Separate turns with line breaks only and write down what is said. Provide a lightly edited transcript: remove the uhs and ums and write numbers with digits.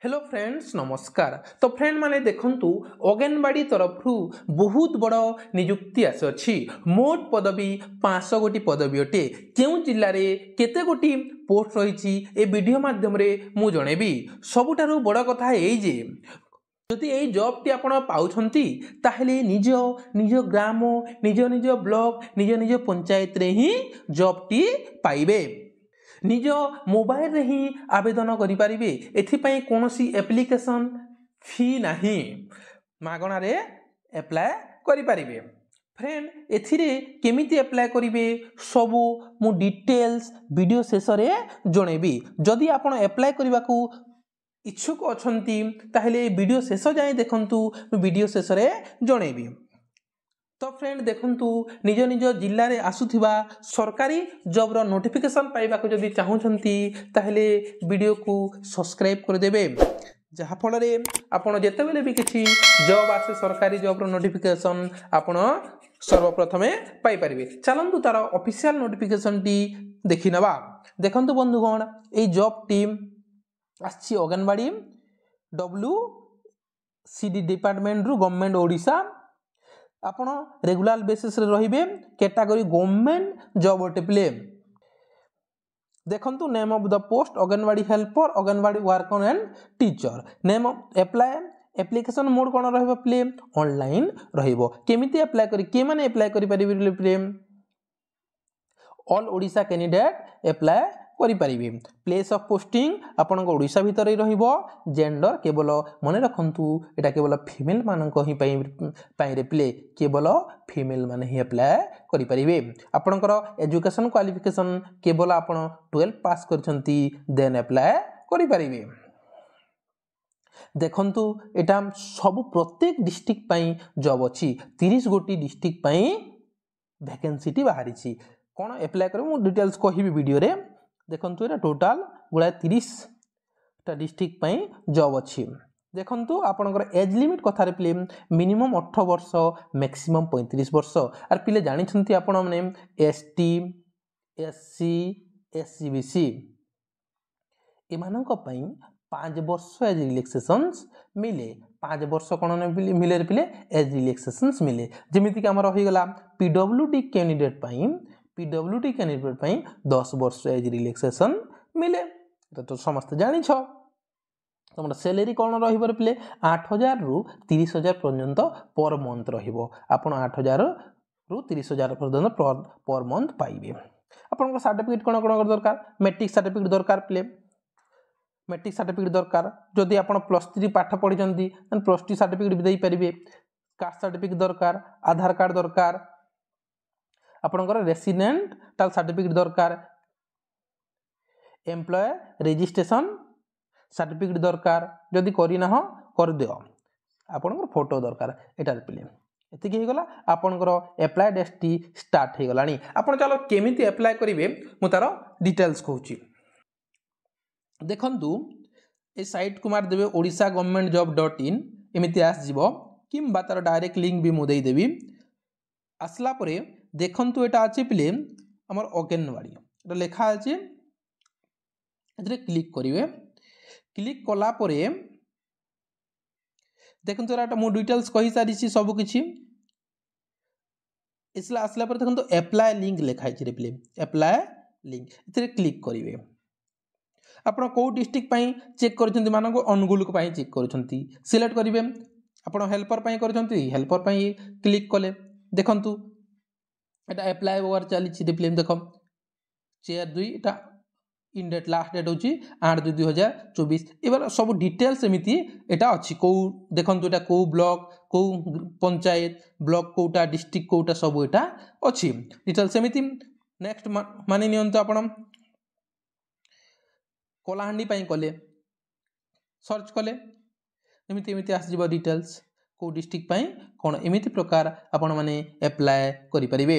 Hello friends नमस्कार। तो friend माने देखंतु अंगनवाड़ी तरफ बहुत बड़ नियुक्ति आसी मोट पदवी 500 गोटी पदवी अटे। क्यों जिले में केते गोटी पोस्ट रही ए वीडियो माध्यम मु जणेबी। सबुठारु बड़ कथा ए जे जदि ये जॉब टी आपण पाउछंती ताहले निज निज ग्राम निज निज ब्लॉक निज निज पंचायत रे ही जॉब टी पाइबे। निज मोबाइल रे ही आवेदन करि परिबे। एथिपई कोनोसी एप्लिकेशन फी नाही, मागणा रे अप्लाई करि परिबे। फ्रेंड एथिरे केमिति अप्लाई करिवे सबु मु डिटेल्स वीडियो शेष रे जणेबी। जदि आपण अप्लाई करिवाकू इच्छुक अछंती ताहले वीडियो शेष जाय देखंतु, वीडियो शेष रे जणेबी। तो फ्रेंड देखंतु निज निज जिल्ला रे आसुथिबा सरकारी जॉब रो नोटिफिकेशन पाइबा को जदि चाहुछंती ताहले वीडियो को सब्सक्राइब कर देबे, जहा फल रे आपण जेते बेले भी किछि जॉब आसे सरकारी जॉब रो नोटिफिकेशन आपण सर्वप्रथमे पाई परिबे। चलंतु तार ऑफिशियल नोटिफिकेशन टी देखि नबा। देखंतु बंधुगण ए जॉब टीम आछि अंगनवाड़ी WCD डिपार्टमेंट रु गवर्नमेंट ओडिशा। आपण रेगुलर बेसिस रे रहिबे। कैटेगरी गवर्नमेंट जॉब अटे प्ले। देखंतु name of the post anganwadi helper anganwadi worker and teacher. Name of apply application mode कोन रहबो प्ले ऑनलाइन रहइबो। केमिति अप्लाई करी के माने अप्लाई करि परिबे प्ले ऑल ओडिशा कैंडिडेट अप्लाई करि परिबे। प्लेस ऑफ पोस्टिंग आपण ओडिशा भीतर ही रहइबो। जेंडर केवल मने रखंतु एटा केवल फीमेल मानक ही पाई रे प्ले केवल फीमेल माने ही अप्लाई करि परिबे। आपनकर एजुकेशन क्वालिफिकेशन केवल आपण 12 पास करछंती देन अप्लाई करि परिबे। देखंतु एटा सब प्रत्येक डिस्ट्रिक्ट पई जॉब अछि। 30 गोटी डिस्ट्रिक्ट पई वैकेंसी टी बाहरी छी। कोन अप्लाई करबो मु डिटेल्स कहिबी वीडियो रे। देखंतु एटा टोटल गुळा 30 टा डिस्ट्रिक्ट पई जॉब अछि। देखंतु आपनकर एज लिमिट कथा रे प्ले मिनिमम 18 वर्ष मैक्सिमम 35 वर्ष। आर पिले जानि छंती आपण माने ST SC SCBC एमानक पई 5 वर्ष एज रिलैक्सेशंस मिले। 5 वर्ष कोन मिले रे पिले एज रिलैक्सेशंस मिले। जेमिति कि हमर रहि गला PWD कैंडिडेट पई 10 वर्ष एज रिलैक्सेशन मिले। तो समस्त जानि छ। तमरा सैलरी कोन रहिबो रे पिले 8000 रु 30000 पर्यंत पर मंथ रहिबो। आपण 8000 रु 30000 पर्यंत पर मंथ पाइबे। आपण सर्टिफिकेट कोन कोन दरकार मैट्रिक सर्टिफिकेट दरकार प्ले मैट्रिक सर्टिफिकेट दरकार। जदि आपण +3 पाठ पढि जंती एंड +2 सर्टिफिकेट भी देई परिबे। कास्ट सर्टिफिकेट दरकार, आधार कार्ड दरकार, आपनकर रेसिडेंटल सर्टिफिकेट दरकार, एम्प्लॉय रजिस्ट्रेशन सर्टिफिकेट दरकार। जदि करि ना हो कर दियो। आपनकर फोटो दरकार। एटार पिले एतिकी हे गला आपनकर अप्लाई डेट टी स्टार्ट हे गलानी। आपण चलो केमिति अप्लाई करिवे मु तार डिटेल्स कहूची। देखंतु ए साइट को मार देबे odisha-government-job.in एमिति आस जिवो किंबा तार डायरेक्ट लिंक भी मु देई देबी। आसला परे देखंतु एटा अछि प्ले हमर अंगनवाड़ी एटा लेखा अछि। एतरे क्लिक करिवे। क्लिक कला परे देखंतु एटा मु डिटेल्स कहि सारी छी सब किछि। इसला आसला परे देखंतु अप्लाई लिंक लेखा अछि रे प्ले अप्लाई लिंक एतरे क्लिक करिवे। आपण को डिस्ट्रिक्ट पई चेक करछंती मानको अनुगुल को पई चेक करछंती सिलेक्ट करिवे। आपण हेल्पर पई करछंती हेल्पर पई क्लिक कले। देखंतु एटा अप्लाई ओवर चली छी डिप्ले देखो चेयर 2 एटा इन डेट लास्ट डेट होची 8/2/2024। एबार सब डिटेल्स एमिति एटा अछि। को देखंतु एटा को ब्लॉक को पंचायत ब्लॉक कोटा डिस्ट्रिक्ट कोटा सब एटा अछि डिटेल्स एमिति। नेक्स्ट मानि नियंतु आपण कोलाहांडी पई कले सर्च कले एमिति एमिति आस जिवो डिटेल्स को डिस्ट्रिक्ट पई कोन एमिति प्रकार आपण माने अप्लाई करि परिबे।